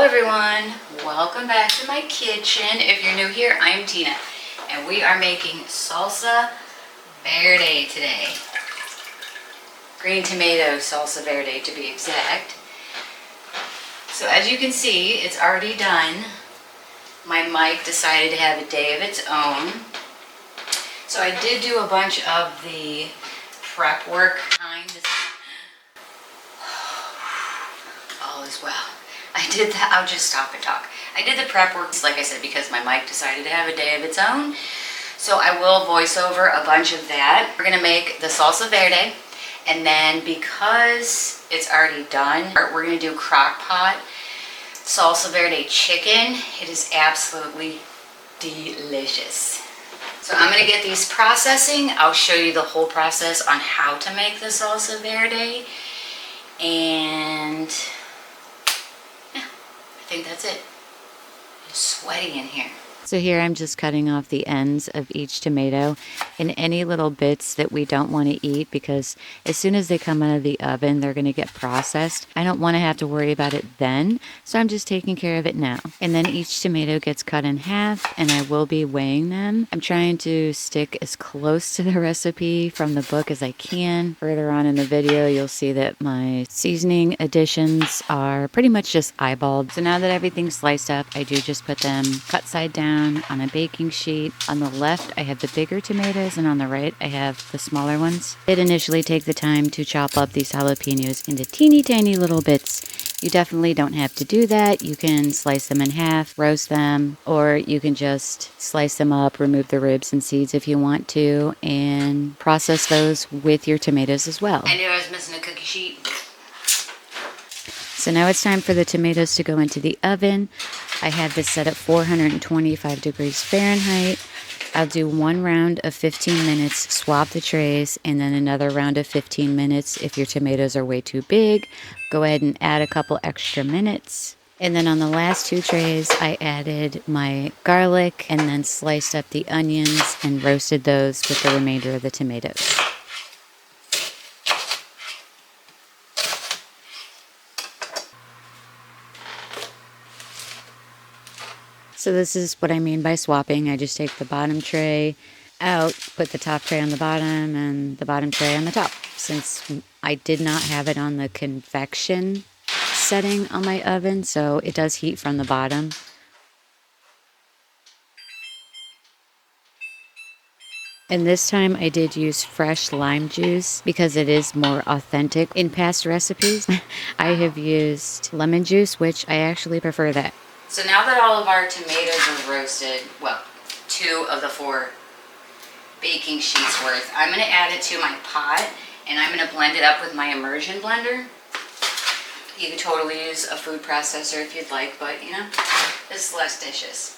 everyone, welcome back to my kitchen. If you're new here, I'm Tina and we are making salsa verde today. Green tomato salsa verde to be exact. So as you can see, it's already done. My mic decided to have a day of its own. So I did do a bunch of the prep work time. All is well. I did that. I'll just stop and talk. I did the prep work, like I said, because my mic decided to have a day of its own. So I will voice over a bunch of that. We're gonna make the salsa verde, and then because it's already done, we're gonna do Crockpot Salsa Verde Chicken. It is absolutely delicious. So I'm gonna get these processing. I'll show you the whole process on how to make the salsa verde, and I think that's it. It's sweaty in here. So here I'm just cutting off the ends of each tomato and any little bits that we don't want to eat, because as soon as they come out of the oven, they're going to get processed. I don't want to have to worry about it then, so I'm just taking care of it now. And then each tomato gets cut in half, and I will be weighing them. I'm trying to stick as close to the recipe from the book as I can. Further on in the video, you'll see that my seasoning additions are pretty much just eyeballed. So now that everything's sliced up, I do just put them cut side down on a baking sheet. On the left, I have the bigger tomatoes, and on the right, I have the smaller ones. I did initially take the time to chop up these jalapenos into teeny tiny little bits. You definitely don't have to do that. You can slice them in half, roast them, or you can just slice them up, remove the ribs and seeds if you want to, and process those with your tomatoes as well. I knew I was missing a cookie sheet. So now it's time for the tomatoes to go into the oven. I have this set at 425 degrees Fahrenheit. I'll do one round of 15 minutes, swap the trays, and then another round of 15 minutes. If your tomatoes are way too big, go ahead and add a couple extra minutes. And then on the last two trays, I added my garlic and then sliced up the onions and roasted those with the remainder of the tomatoes. So this is what I mean by swapping. I just take the bottom tray out, put the top tray on the bottom, and the bottom tray on the top. Since I did not have it on the convection setting on my oven, so it does heat from the bottom. And this time I did use fresh lime juice because it is more authentic. In past recipes, I have used lemon juice, which I actually prefer that. So now that all of our tomatoes are roasted, well, 2 of the 4 baking sheets worth, I'm going to add it to my pot, and I'm going to blend it up with my immersion blender. You could totally use a food processor if you'd like, but you know, this is less dishes.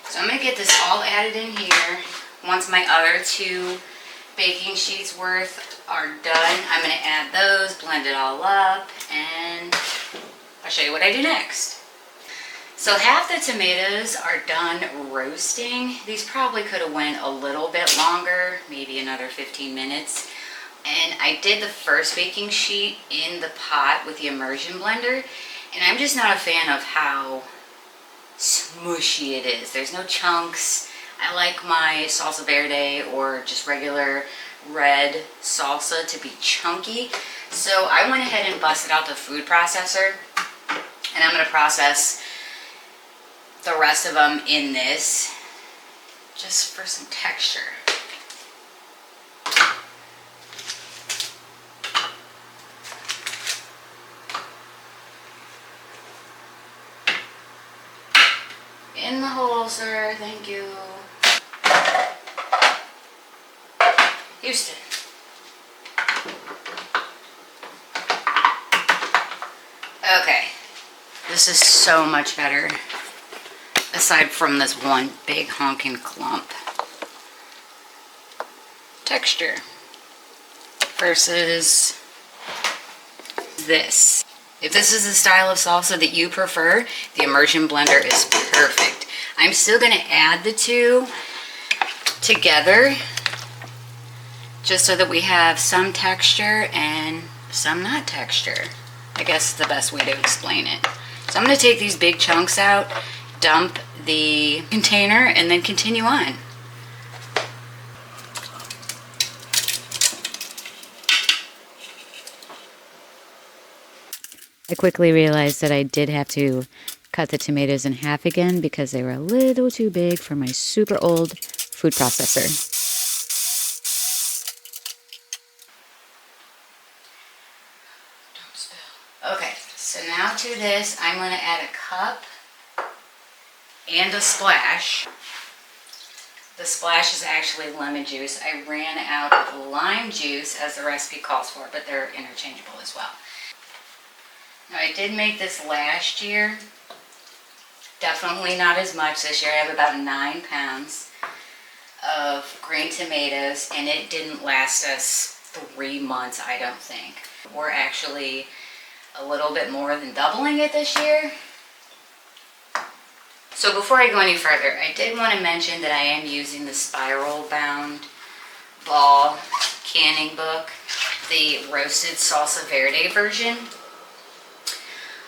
So I'm going to get this all added in here. Once my other 2 baking sheets worth are done, I'm going to add those, blend it all up, and I'll show you what I do next. So half the tomatoes are done roasting. These probably could have went a little bit longer, maybe another 15 minutes. And I did the first baking sheet in the pot with the immersion blender, and I'm just not a fan of how smushy it is. There's no chunks. I like my salsa verde or just regular red salsa to be chunky. So I went ahead and busted out the food processor, and I'm gonna process the rest of them in this, just for some texture. In the hole, sir, thank you. Houston. Okay, this is so much better. Aside from this one big honking clump. Texture versus this. If this is the style of salsa that you prefer, the immersion blender is perfect. I'm still going to add the 2 together just so that we have some texture and some not texture. I guess is the best way to explain it. So I'm going to take these big chunks out, dump the container, and then continue on. I quickly realized that I did have to cut the tomatoes in half again because they were a little too big for my super old food processor. Don't spill. Okay, so now to this, I'm going to add a cup and a splash. The splash is actually lemon juice. I ran out of lime juice as the recipe calls for, but they're interchangeable as well. Now I did make this last year. Definitely not as much this year. I have about 9 pounds of green tomatoes, and it didn't last us 3 months, I don't think. We're actually a little bit more than doubling it this year. So before I go any further, I did want to mention that I am using the spiral bound ball canning book, the roasted salsa verde version.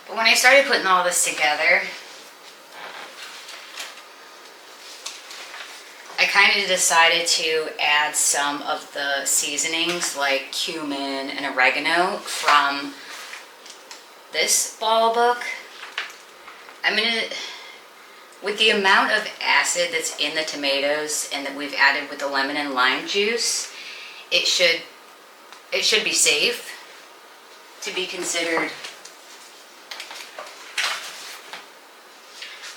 But when I started putting all this together, I kind of decided to add some of the seasonings like cumin and oregano from this ball book. With the amount of acid that's in the tomatoes and that we've added with the lemon and lime juice, it should be safe to be considered.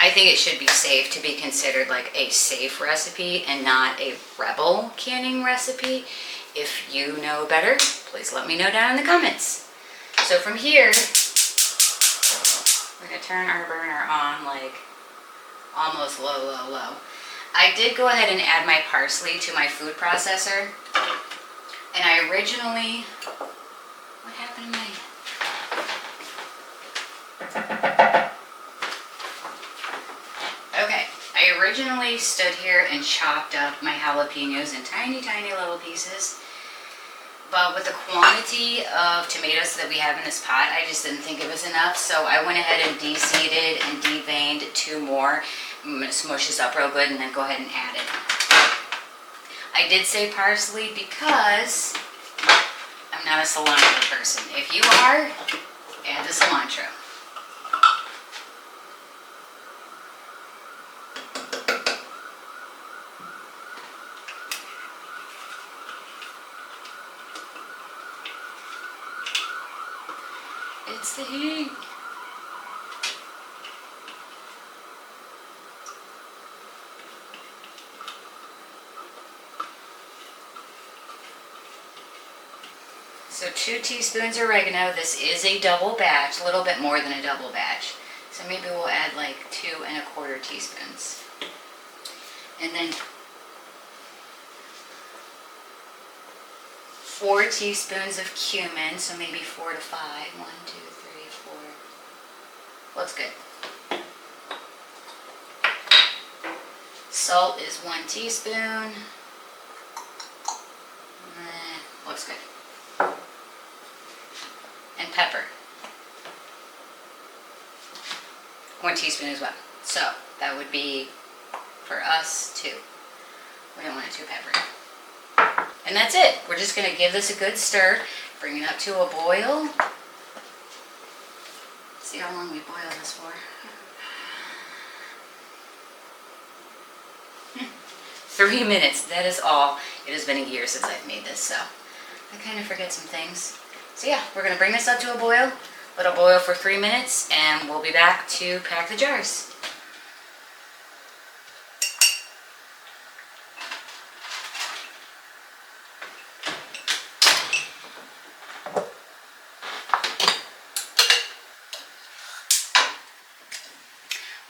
I think it should be safe to be considered like a safe recipe and not a rebel canning recipe. If you know better, please let me know down in the comments. So from here, we're going to turn our burner on like almost low, low, low. I did go ahead and add my parsley to my food processor. And I originally, what happened to my... Okay, I originally stood here and chopped up my jalapenos in tiny, tiny little pieces. But with the quantity of tomatoes that we have in this pot, I just didn't think it was enough. So I went ahead and de-seeded and de-veined 2 more. I'm going to smush this up real good and then go ahead and add it. I did say parsley because I'm not a cilantro person. If you are, add the cilantro. It's the heat. So 2 teaspoons oregano. This is a double batch, a little bit more than a double batch. So maybe we'll add like 2 1/4 teaspoons. And then 4 teaspoons of cumin, so maybe 4 to 5. 1, 2, 3, 4. Looks good. Salt is 1 teaspoon. Looks good. And pepper. 1 teaspoon as well. So that would be for us 2. We don't want it too peppery. And that's it. We're just going to give this a good stir, bring it up to a boil. See how long we boil this for. 3 minutes, that is all. It has been a year since I've made this, so I kind of forget some things. So yeah, we're going to bring this up to a boil, let it boil for 3 minutes, and we'll be back to pack the jars.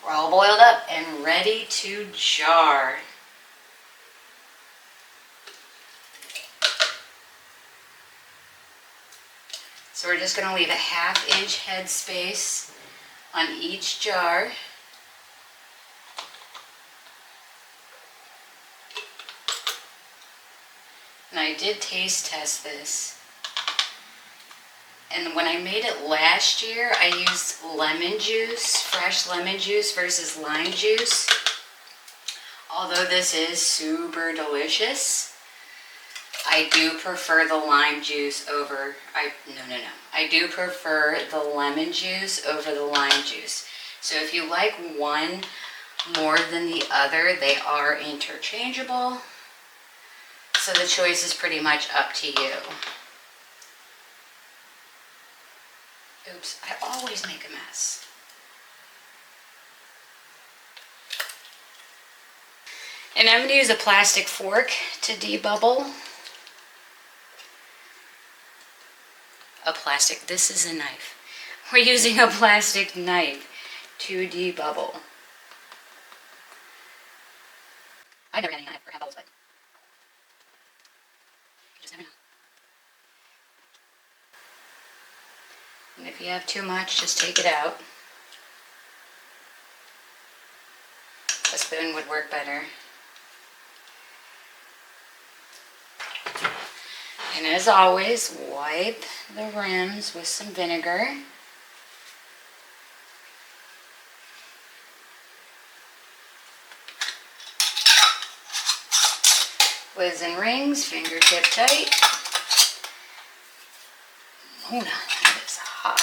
We're all boiled up and ready to jar. So we're just going to leave a 1/2 inch head space on each jar. And I did taste test this. And when I made it last year, I used lemon juice, fresh lemon juice versus lime juice. Although this is super delicious, I do prefer the lime juice over, I do prefer the lemon juice over the lime juice. So if you like one more than the other, they are interchangeable. So the choice is pretty much up to you. Oops, I always make a mess. And I'm going to use a plastic fork to debubble. This is a knife. We're using a plastic knife to debubble. I've never had any knife for bubbles, but you just never know. And if you have too much, just take it out. A spoon would work better. And as always, wipe the rims with some vinegar. Lids and rings, fingertip tight. Mona, that is hot.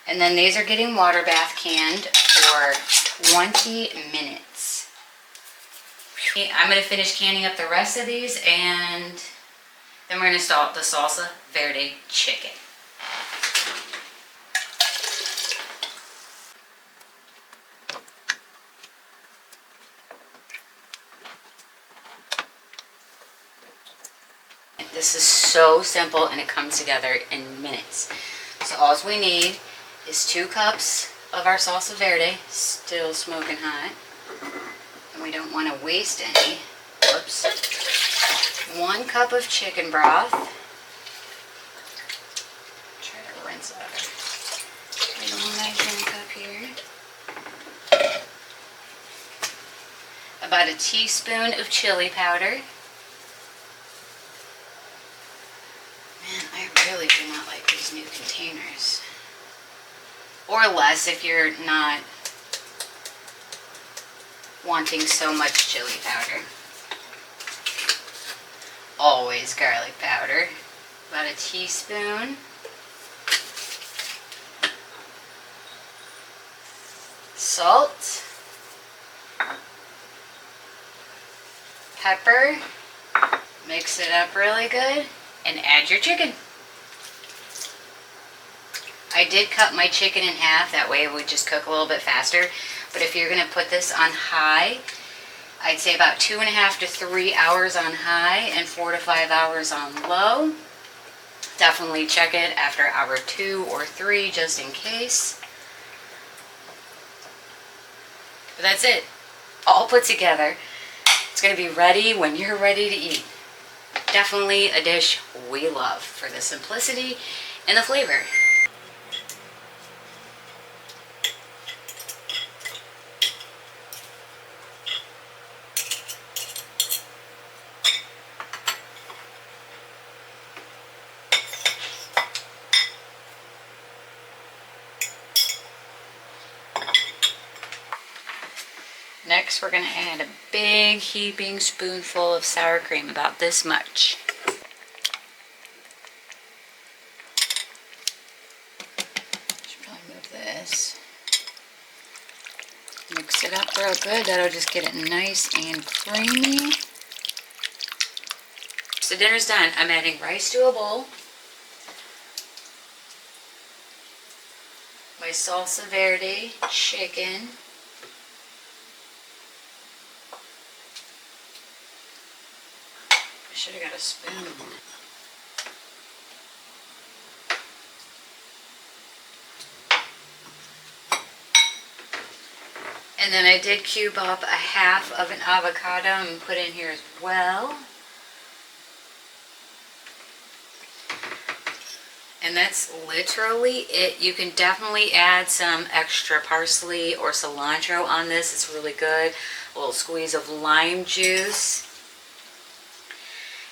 And then these are getting water bath canned for 20 minutes. I'm going to finish canning up the rest of these, and then we're going to start the salsa verde chicken. This is so simple, and it comes together in minutes. So all we need is 2 cups of our salsa verde, still smoking hot. And we don't want to waste any. Whoops. 1 cup of chicken broth. Try to rinse out a little measuring cup here. About a teaspoon of chili powder. Man, I really do not like these new containers. Or less if you're not wanting so much chili powder. Always garlic powder. About a teaspoon. Salt. Pepper. Mix it up really good. And add your chicken. I did cut my chicken in half, that way it would just cook a little bit faster. But if you're going to put this on high, I'd say about 2.5 to 3 hours on high and 4 to 5 hours on low. Definitely check it after hour 2 or 3 just in case. But that's it. All put together. It's going to be ready when you're ready to eat. Definitely a dish we love for the simplicity and the flavor. Next, we're going to add a big heaping spoonful of sour cream, about this much. Should probably move this. Mix it up real good. That'll just get it nice and creamy. So dinner's done. I'm adding rice to a bowl. My salsa verde chicken. Should have got a spoon. And then I did cube up a half of an avocado and put in here as well. And that's literally it. You can definitely add some extra parsley or cilantro on this. It's really good. A little squeeze of lime juice.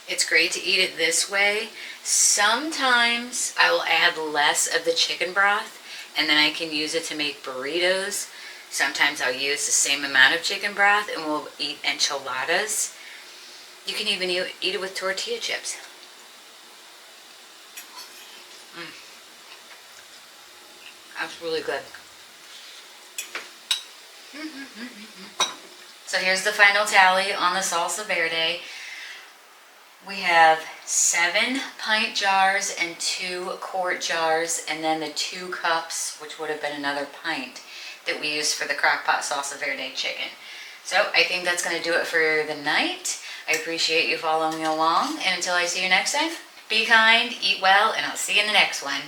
It's great to eat it this way. Sometimes I will add less of the chicken broth and then I can use it to make burritos. Sometimes I'll use the same amount of chicken broth and we'll eat enchiladas. You can even eat it with tortilla chips. That's really good. So here's the final tally on the salsa verde. We have 7 pint jars and 2 quart jars, and then the 2 cups, which would have been another pint, that we used for the Crockpot Salsa Verde Chicken. So I think that's going to do it for the night. I appreciate you following along, and until I see you next time, be kind, eat well, and I'll see you in the next one.